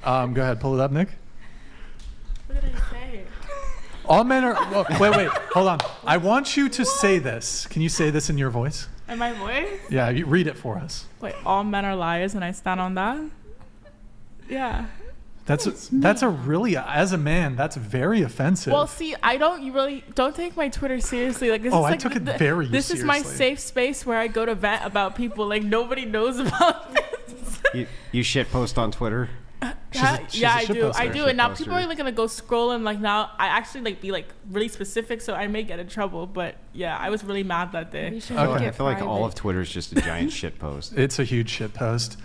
Go ahead, pull it up, Nick. What did I say? All men are. Oh, wait, hold on. I want you to say this. Can you say this in your voice? In my voice? Yeah, you read it for us. Wait, all men are liars, and I stand on that. Yeah. That's a really, as a man, that's very offensive. Well, see, you really don't take my Twitter seriously. Like this is I like took it very This seriously. is my safe space where I go to vent about people. Like nobody knows about this. You shit post on Twitter? She's a I shit do. poster. I do. And now people are like gonna go scroll and like now I actually like be like really specific, so I may get in trouble. But yeah, I was really mad that day. I feel like all of Twitter is just a giant shit post. It's a huge shit post.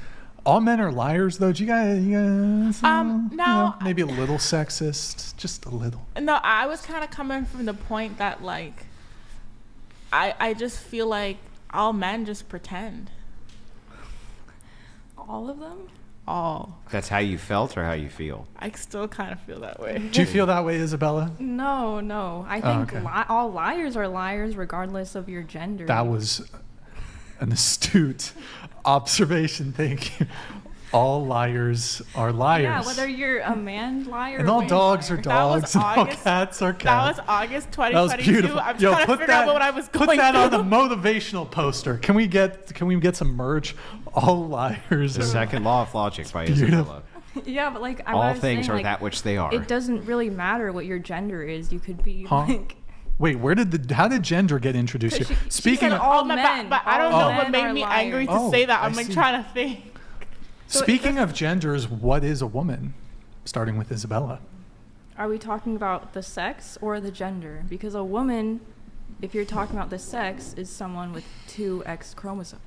All men are liars, though. Do you guys no, maybe a little sexist, just a little. No, I was kind of coming from the point that like, I just feel like all men just pretend. All of them? All. That's how you felt or how you feel? I still kind of feel that way. Do you feel that way, Isabella? No. I think okay. all liars are liars regardless of your gender. That was an astute observation. Thank you. All liars are liars. Yeah, whether you're a man liar and or all dogs liar. are dogs, and all cats are cats. That was August 2022. That was beautiful. I'm trying to figure out what I was going Put that through. on the motivational poster. Can we get some merch? All liars. The second law of logic by beautiful. Isabella. Yeah, but like all things are that which they are. It doesn't really matter what your gender is. You could be like. Wait, how did gender get introduced here? Speaking of all men, but I don't know what made me angry to say that. I'm like trying to think. Speaking of genders, what is a woman? Starting with Isabella. Are we talking about the sex or the gender? Because a woman, if you're talking about the sex, is someone with 2 X chromosomes.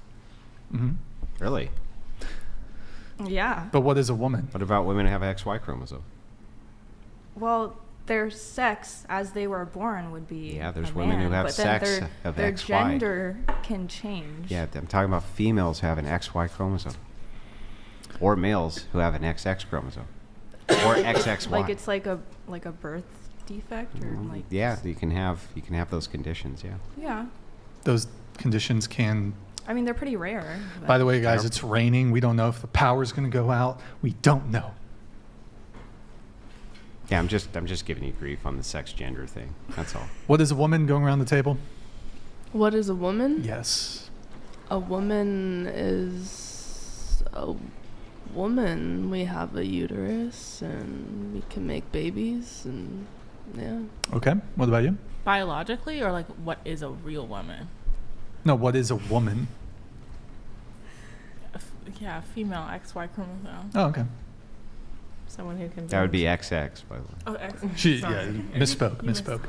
Mm-hmm. Really? Yeah. But what is a woman? What about women who have XY chromosome? Well, their sex as they were born would be there's a women man, who have but then sex of their XY. gender can change. Yeah, I'm talking about females who have an XY chromosome. Or males who have an XX chromosome. Or XXY. Like it's like a birth defect or like. Yeah, you can have those conditions, yeah. Yeah. Those conditions can. I mean, they're pretty rare. By the way, guys, it's raining. We don't know if the power's going to go out. We don't know. Yeah, I'm just giving you grief on the sex gender thing. That's all. What is a woman going around the table? What is a woman? Yes. A woman is a woman. We have a uterus and we can make babies and yeah. Okay. What about you? Biologically, or like what is a real woman? No, what is a woman? Yeah, female XY chromosome. Oh, okay. Someone who can. That would be XX, by the way. Oh, X. Misspoke.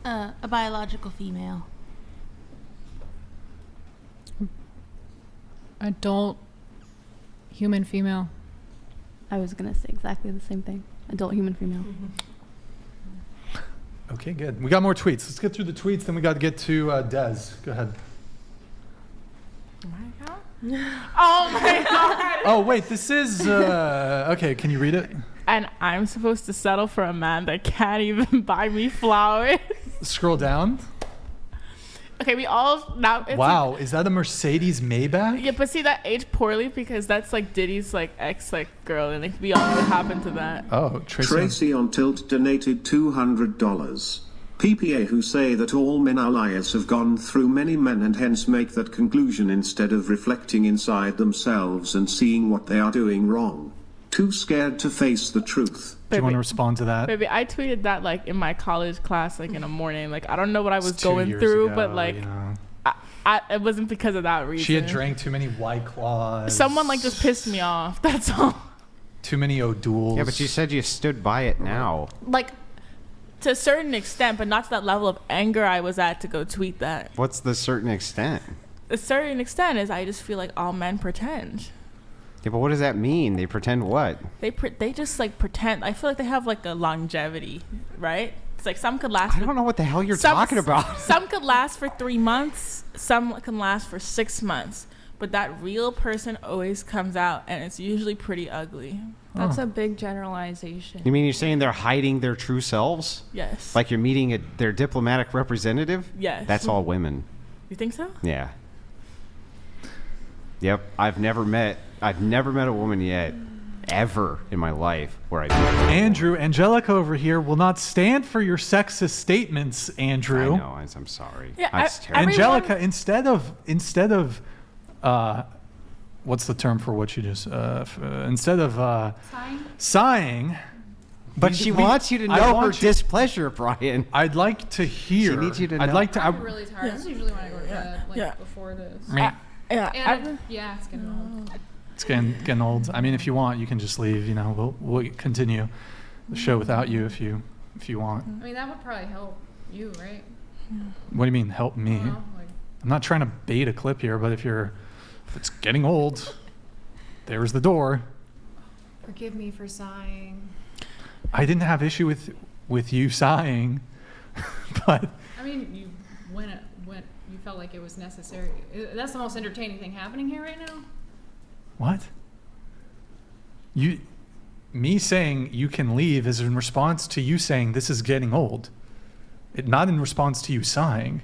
A biological female. Adult human female. I was going to say exactly the same thing. Adult human female. Mm-hmm. Okay, good. We got more tweets. Let's get through the tweets, then we got to get to Des. Go ahead. Oh my god. Oh, wait, this is... okay, can you read it? And I'm supposed to settle for a man that can't even buy me flowers. Scroll down. Okay, we all now. Wow, is that a Mercedes Maybach? Yeah, but see, that aged poorly because that's like Diddy's like ex like girl, and like, we all know what happened to that. Oh, Tracy on Tilt donated $200. PPA who say that all men are liars have gone through many men and hence make that conclusion instead of reflecting inside themselves and seeing what they are doing wrong. Too scared to face the truth. Do you want to respond to that? Baby, I tweeted that like in my college class, like in the morning. Like I don't know what I was It's 2 going years through, ago, but like, you know. it wasn't because of that reason. She had drank too many White Claws. Someone like just pissed me off. That's all. Too many O'Douls. Yeah, but you said you stood by it now. Like, to a certain extent, but not to that level of anger I was at to go tweet that. What's the certain extent? A certain extent is I just feel like all men pretend. Yeah, but what does that mean? They pretend what? They just like pretend. I feel like they have like a longevity, right? It's like some could last. I don't know what the hell you're talking about. Some could last for 3 months. Some can last for 6 months. But that real person always comes out, and it's usually pretty ugly. That's a big generalization. You mean you're saying they're hiding their true selves? Yes. Like you're meeting their diplomatic representative? Yes. That's all women. You think so? Yeah. Yep. I've never met a woman yet ever in my life where I. Andrew, Angelica over here will not stand for your sexist statements, Andrew. I know. I'm sorry. Yeah, That's terrible. Angelica, instead of what's the term for what you just instead of sighing, But she wants you to I know her want you- displeasure, Brian. I'd like to hear. She needs you to I'd know. like to. I'm really tired. This is usually when I go to bed, like Yeah. before this. I- Yeah, And yeah, it's getting old. It's getting old. I mean, if you want, you can just leave. You know, we'll continue the show without you if you want. I mean, that would probably help you, right? What do you mean, help me? Well, like, I'm not trying to bait a clip here, but if it's getting old, there's the door. forgive me for sighing. I didn't have issue with you sighing, but I mean, you you felt like it was necessary. That's the most entertaining thing happening here right now. what? Me saying you can leave is in response to you saying this is getting old. Not in response to you sighing.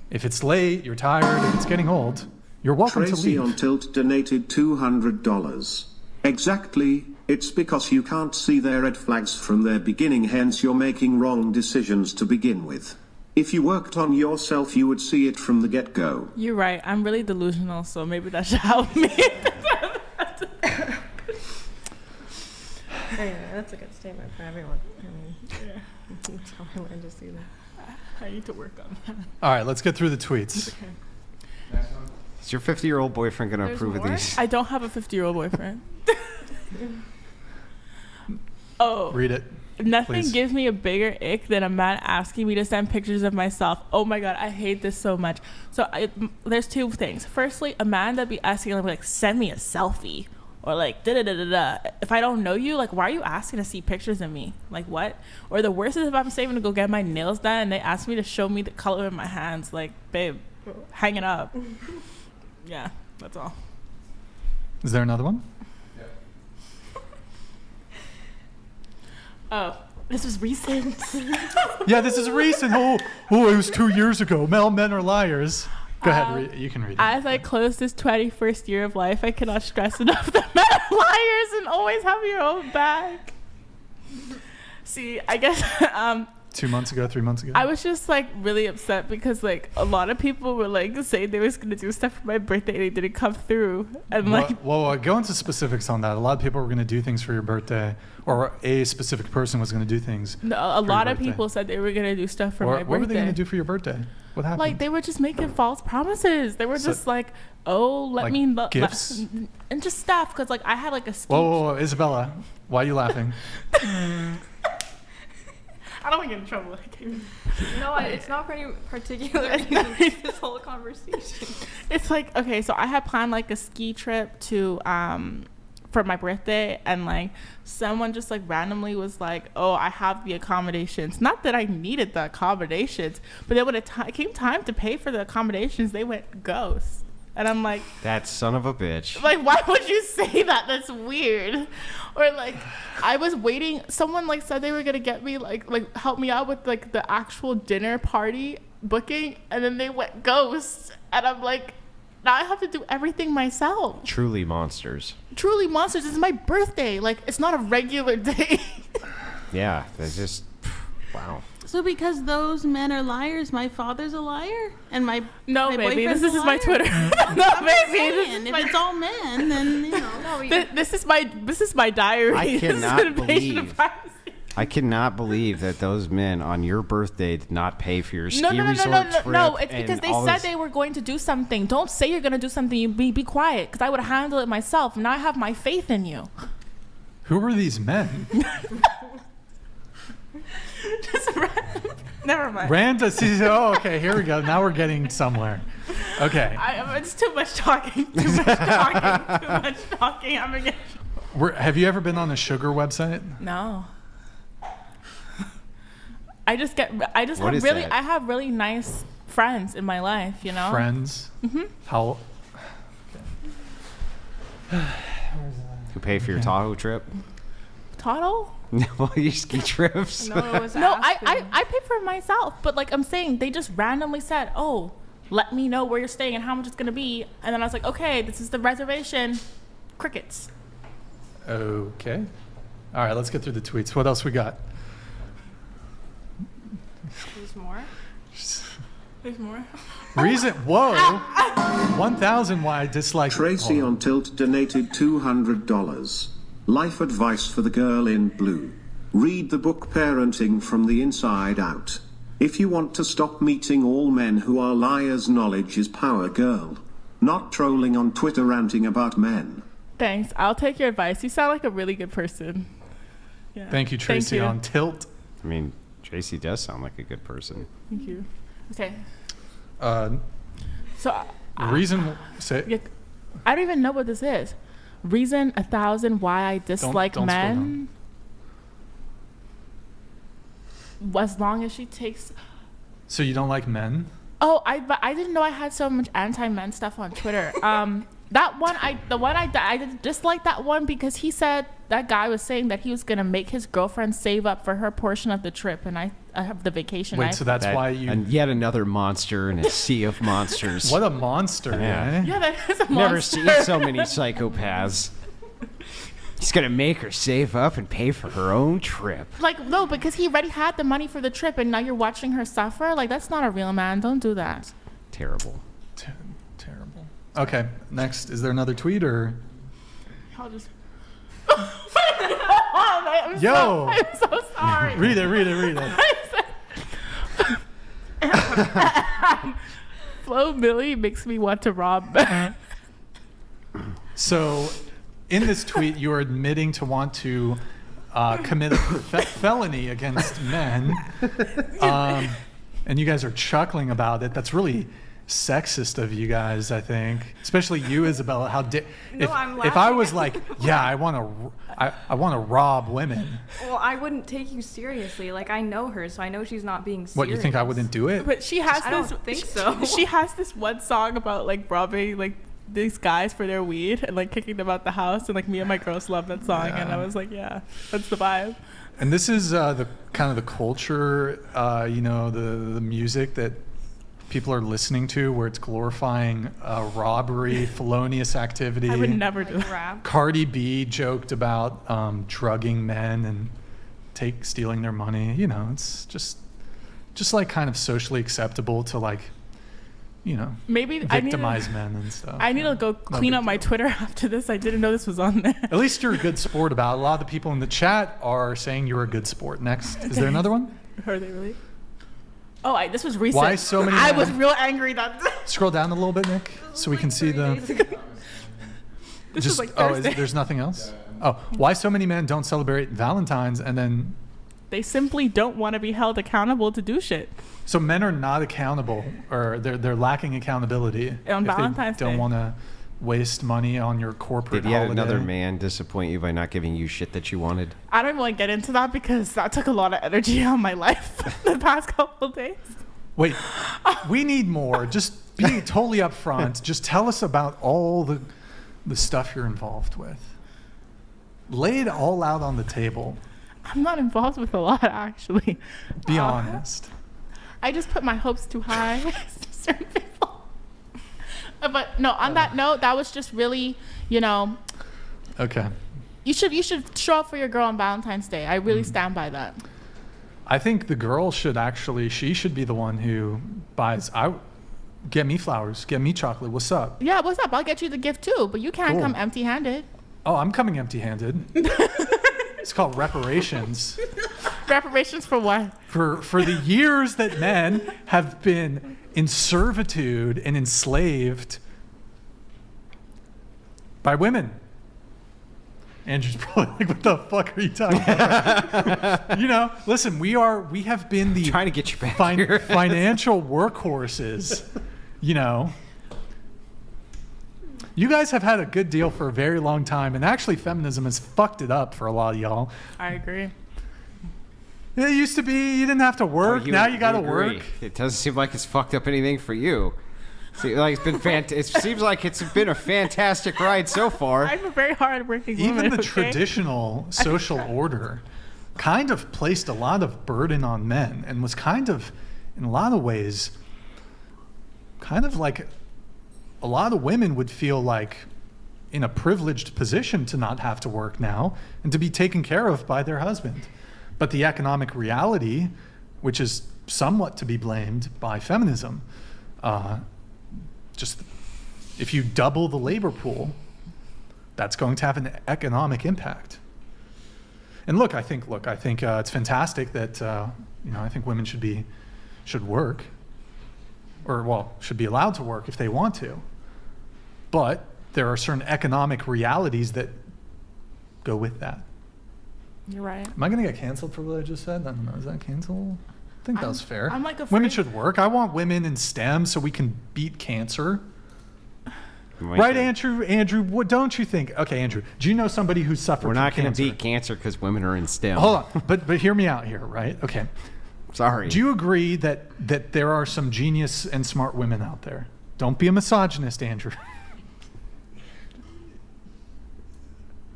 If it's late, you're tired, if it's getting old, you're welcome to Tracy leave. on Tilt donated $200. Exactly, it's because you can't see their red flags from their beginning, hence you're making wrong decisions to begin with. If you worked on yourself, you would see it from the get-go. You're right. I'm really delusional, so maybe that should help me. Anyway, that's a good statement for everyone. I mean, that's how I learned to see that. I need to work on that. All right, let's get through the tweets. Is your 50-year-old boyfriend going to There's approve of more? these? I don't have a 50-year-old boyfriend. Oh, Read it. nothing please. gives me a bigger ick than a man asking me to send pictures of myself. Oh my god, I hate this so much. So there's two things. Firstly, a man that be asking like send me a selfie or like da da da da da. If I don't know you, like why are you asking to see pictures of me? Like what? Or the worst is if I'm saving to go get my nails done and they ask me to show me the color of my hands. Like babe, hang it up. Yeah, that's all. Is there another one? Oh, this was recent. Yeah, this is recent. Oh, it was 2 years ago. Men are liars. Go ahead, you can read it. As I close this 21st year of life, I cannot stress enough that men are liars and always have your own back. See, I guess 2 months ago, 3 months ago. I was just like really upset because like a lot of people were like saying they was gonna do stuff for my birthday and they didn't come through. And like Well, go into specifics on that. A lot of people were going to do things for your birthday, or a specific person was going to do things. a your lot of birthday. people said they were gonna do stuff for my birthday. What were they going to do for your birthday? What happened? Like they were just making false promises. They were So- just like, "Oh, let Like me gifts? and just stuff." Because like I had like a ski. Whoa, Isabella, why are you laughing? I don't want to get in trouble. No, it's not for any particular reason. It's this whole conversation. It's like, okay, so I had planned like a ski trip to for my birthday, and like someone just like randomly was like, "Oh, I have the accommodations." Not that I needed the accommodations, but then when it came time to pay for the accommodations, they went ghost. And I'm like, That son of a bitch. like, why would you say that? That's weird. Or like, I was waiting. Someone like said they were gonna get me like help me out with like the actual dinner party booking, and then they went ghost. And I'm like, now I have to do everything myself. Truly monsters. Truly monsters. It's my birthday. Like, it's not a regular day. Yeah, they're just, wow. So because those men are liars, my father's a liar, and my No, my baby. boyfriend's This a is my liar? Twitter. No, I'm baby. just This saying, is if my, it's all men, then you know. this is my diary. I This is cannot an invasion of believe- privacy. I cannot believe that those men on your birthday did not pay for your ski No, resort trip. no. It's and because they all said this- they were going to do something. Don't say you're going to do something. You be quiet, because I would handle it myself. Now I have my faith in you. Who were these men? Just random. Never mind. Oh, okay. Here we go. Now we're getting somewhere. Okay. It's too much talking. Too much talking. Too much talking. I'm gonna get. Have you ever been on a sugar website? No. I just What is that? I have really nice friends in my life, you know. Friends? Mm-hmm. How? Who pay for your Tahoe trip? Total? No, your ski trips. No, it was No, Aspen. I pay for it myself, but like I'm saying, they just randomly said, "Oh, let me know where you're staying and how much it's gonna be," and then I was like, "Okay, this is the reservation." Crickets. Okay. All right, let's get through the tweets. What else we got? There's more. There's more. Reason, whoa. 1,000 why I dislike Tracy on Tilt donated $200. Life advice for the girl in blue. Read the book Parenting from the Inside Out. If you want to stop meeting all men who are liars, knowledge is power, girl. Not trolling on Twitter ranting about men. Thanks. I'll take your advice. You sound like a really good person. Yeah. Thank you, Tracy, Thank you. on Tilt. I mean, Tracy does sound like a good person. Thank you. Okay. So, say, yeah, I don't even know what this is. Reason 1,000 why I dislike don't scroll men. As long as she takes. So you don't like men? Oh, but I didn't know I had so much anti-men stuff on Twitter. That one, I did dislike that one because he said that guy was saying that he was gonna make his girlfriend save up for her portion of the trip, and I have the vacation. Wait, so that's why you? And yet another monster in a sea of monsters. What a monster! Yeah. Eh? Yeah, that is a monster. Never seen so many psychopaths. He's gonna make her save up and pay for her own trip. Like, no, because he already had the money for the trip, and now you're watching her suffer. Like, that's not a real man. Don't do that. Terrible. Terrible. Okay, next. Is there another tweet or? I'll just. I'm so sorry. Read it. Flo Millie makes me want to rob. So, in this tweet, you're admitting to want to commit a felony against men, and you guys are chuckling about it. That's really sexist of you guys, I think, especially you, Isabella. If I was like, yeah, I want to rob women. Well, I wouldn't take you seriously. Like, I know her, so I know she's not being serious. What, you think I wouldn't do it? But she has I this. don't think so. She has this one song about like robbing like these guys for their weed and like kicking them out the house, and like me and my girls love that song, and I was like, yeah, that's the vibe. And this is the kind of the culture, the music that people are listening to, where it's glorifying robbery, felonious activity. I would never do Like that. rap. Cardi B joked about drugging men and stealing their money. You know, it's just like kind of socially acceptable to like, Maybe victimize men and stuff. I need to go clean up my Twitter after this. I didn't know this was on there. At least you're a good sport about it. A lot of the people in the chat are saying you're a good sport. Next, is there another one? Are they really? Oh, this was recent. Why so many I men? was real angry that. Scroll down a little bit, Nick, so we can see the. This was like Thursday. There's nothing else? Oh, why so many men don't celebrate Valentine's and then. They simply don't want to be held accountable to do shit. So men are not accountable, or they're lacking accountability On if Valentine's they don't Day. want to waste money on your corporate Did yet holiday. another man disappoint you by not giving you shit that you wanted? I don't even want to get into that because that took a lot of energy out of my life the past couple of days. Wait, we need more. Just be totally upfront. Just tell us about all the stuff you're involved with. Lay it all out on the table. I'm not involved with a lot, actually. Be honest. I just put my hopes too high to certain people. But no, on that note, that was just really, Okay. you should show up for your girl on Valentine's Day. I really stand by that. I think the girl should be the one who buys. Get me flowers, get me chocolate. What's up? Yeah, what's up? I'll get you the gift too, but you can't Cool. come empty-handed. Oh, I'm coming empty-handed. It's called reparations. Reparations for what? For the years that men have been in servitude and enslaved by women. Andrew's probably like, what the fuck are you talking about? Listen, we have been the Trying to get you back here. financial workhorses, You guys have had a good deal for a very long time, and actually feminism has fucked it up for a lot of y'all. I agree. It used to be you didn't have to work. Now you got to agree. work. It doesn't seem like it's fucked up anything for you. It seems like it's been a fantastic ride so far. I'm a very hard-working woman. Even the okay? traditional social order kind of placed a lot of burden on men and was kind of, in a lot of ways, kind of like a lot of women would feel like in a privileged position to not have to work now and to be taken care of by their husband. But the economic reality, which is somewhat to be blamed by feminism, just if you double the labor pool, that's going to have an economic impact. And look, I think it's fantastic that I think women should work, or should be allowed to work if they want to. But there are certain economic realities that go with that. You're right. Am I going to get canceled for what I just said? I don't know. Is that canceled? I think that was fair. I'm like women should work. I want women in STEM so we can beat cancer. Right, right, Andrew? Andrew, what don't you think? Okay, Andrew, do you know somebody who suffered from cancer? We're not going to beat cancer because women are in STEM. Hold on, but hear me out here, right? Okay. Sorry. Do you agree that there are some genius and smart women out there? Don't be a misogynist, Andrew.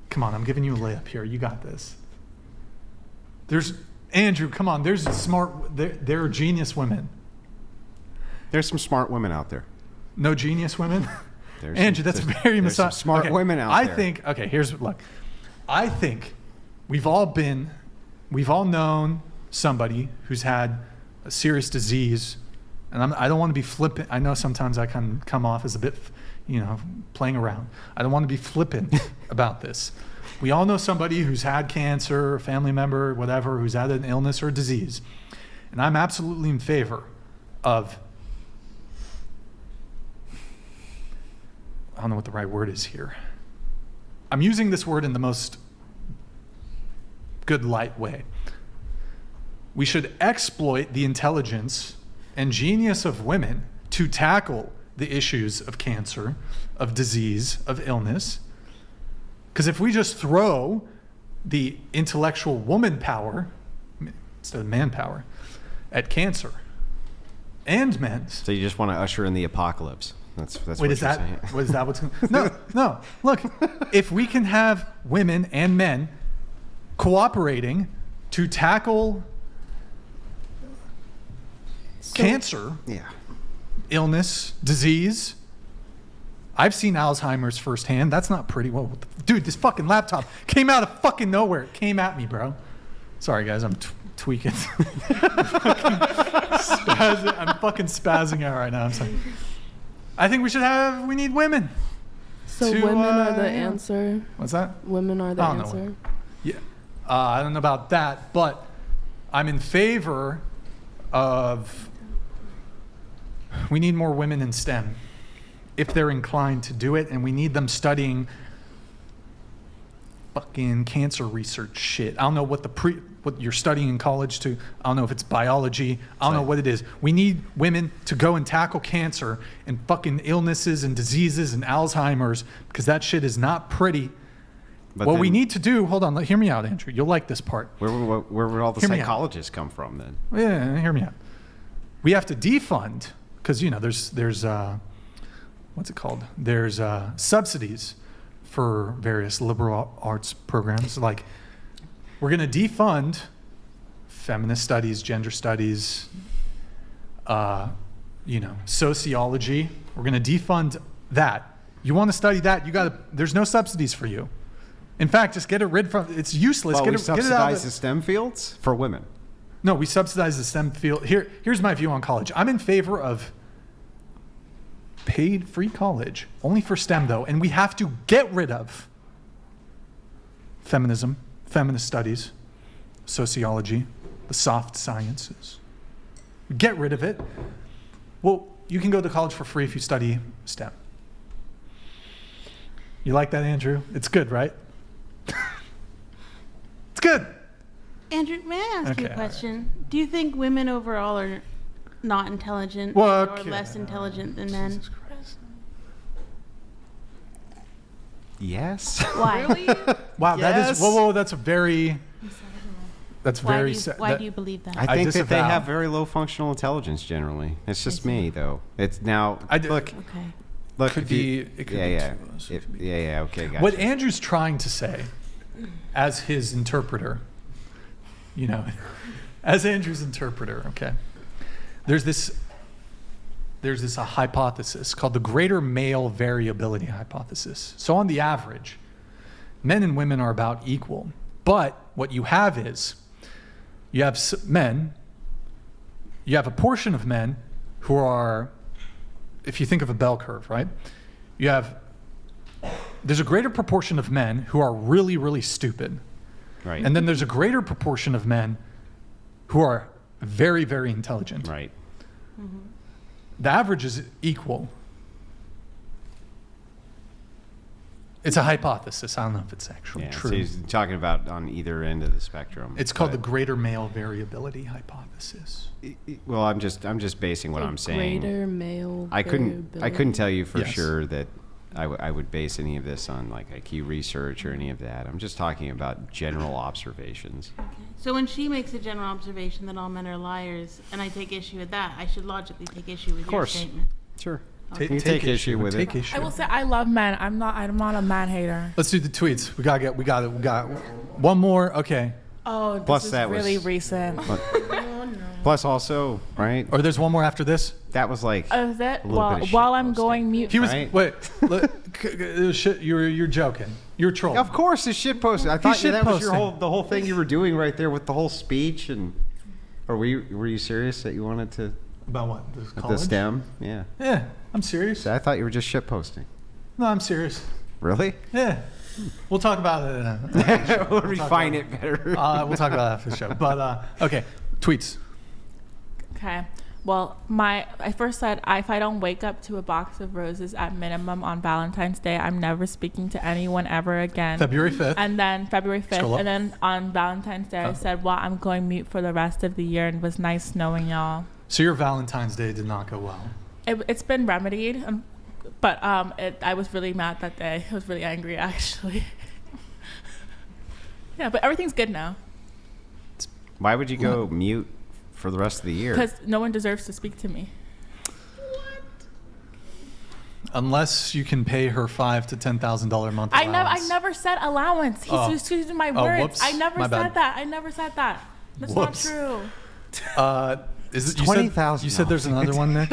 Come on, I'm giving you a layup here. You got this. Andrew, come on. There are genius women. There's some smart women out there. No genius women? Andrew, that's very misogynist. Smart women out there. I think we've all known somebody who's had a serious disease, and I don't want to be flippant. I know sometimes I can come off as a bit, playing around. I don't want to be flippant about this. We all know somebody who's had cancer, a family member, whatever, who's had an illness or a disease. And I'm absolutely in favor of, I don't know what the right word is here. I'm using this word in the most good light way. We should exploit the intelligence and genius of women to tackle the issues of cancer, of disease, of illness. Because if we just throw the intellectual woman power instead of manpower at cancer and men's. So you just want to usher in the apocalypse. That's Wait, what is you're that saying. is that what's going? No. Look, if we can have women and men cooperating to tackle cancer, illness, disease. I've seen Alzheimer's firsthand. That's not pretty. Whoa, dude, this fucking laptop came out of fucking nowhere. It came at me, bro. Sorry, guys, I'm tweaking. I'm fucking spazzing out right now. I'm sorry. I think we need women. So women are the answer. What's that? Women are the answer. Yeah, I don't know about that, but I'm in favor of. We need more women in STEM if they're inclined to do it, and we need them studying fucking cancer research shit. I don't know what what you're studying in college to. I don't know if it's biology. I don't know what it is. We need women to go and tackle cancer and fucking illnesses and diseases and Alzheimer's, because that shit is not pretty. But what we need to do, hold on, hear me out, Andrew. You'll like this part. Where would all the psychologists come from then? Yeah, hear me out. We have to defund, because there's what's it called? There's subsidies for various liberal arts programs. Like, we're going to defund feminist studies, gender studies, sociology. We're going to defund that. You want to study that? There's no subsidies for you. In fact, just get it rid from. It's useless. Well, we subsidize the STEM fields for women. No, we subsidize the STEM field. Here's my view on college. I'm in favor of paid free college, only for STEM though, and we have to get rid of feminism, feminist studies, sociology, the soft sciences. Get rid of it. Well, you can go to college for free if you study STEM. You like that, Andrew? It's good, right? It's good. Andrew, may I ask you a question? Do you think women overall are not intelligent or less intelligent than men? Yes. Why? Really? Wow, that is that's very Why do you believe that? I think that they have very low functional intelligence generally. It's just me though. It's now look. Okay. Look, could be. Okay, gotcha. What Andrew's trying to say, as his interpreter, as Andrew's interpreter, okay. There's this there's this hypothesis called the greater male variability hypothesis. So on the average, men and women are about equal. But what you have is, you have men, you have a portion of men who are, if you think of a bell curve, right? There's a greater proportion of men who are really, really stupid. Right. And then there's a greater proportion of men who are very, very intelligent. Right. Mm-hmm. The average is equal. It's a hypothesis. I don't know if it's actually true. So he's talking about on either end of the spectrum. It's called the greater male variability hypothesis. Well, I'm just basing what I'm saying. Greater male I couldn't tell you for sure that I would base any of this on like IQ research or any of that. I'm just talking about general observations. Okay. So when she makes a general observation that all men are liars, and I take issue with that, I should logically take issue with your statement. Sure. Okay. Take issue with it. I will say I love men. I'm not a man hater. Let's do the tweets. We got one more. Okay. Oh, this Plus is that really was- recent. Plus also, right? Or there's one more after this. That was like Is it? a little bit of While I'm shitposting. going mute. He was Right. wait. You're joking. You're trolling. Of course, it's shit posting. I thought that was shitposting. the whole thing you were doing right there with the whole speech. And or were you serious that you wanted to About what? at the STEM? Yeah. Yeah, I'm serious. So I thought you were just shit posting. No, I'm serious. Really? Yeah. We'll talk about it. We'll refine it better. We'll talk about it after the show. But okay, tweets. Okay. Well, I first said if I don't wake up to a box of roses at minimum on Valentine's Day, I'm never speaking to anyone ever again. February 5th. And then February 5th. Scroll up. And then on Valentine's Day, I said, well, I'm going mute for the rest of the year, and it was nice knowing y'all. So your Valentine's Day did not go well. It's been remedied, but I was really mad that day. I was really angry, actually. Yeah, but everything's good now. Why would you go mute for the rest of the year? Because no one deserves to speak to me. Unless you can pay her $5,000 to $10,000 a month allowance. I never said allowance. He's using my words. Whoops. I never My said bad. that. I never said that. That's Whoops. not true. Is it $20,000. You said there's another one, Nick?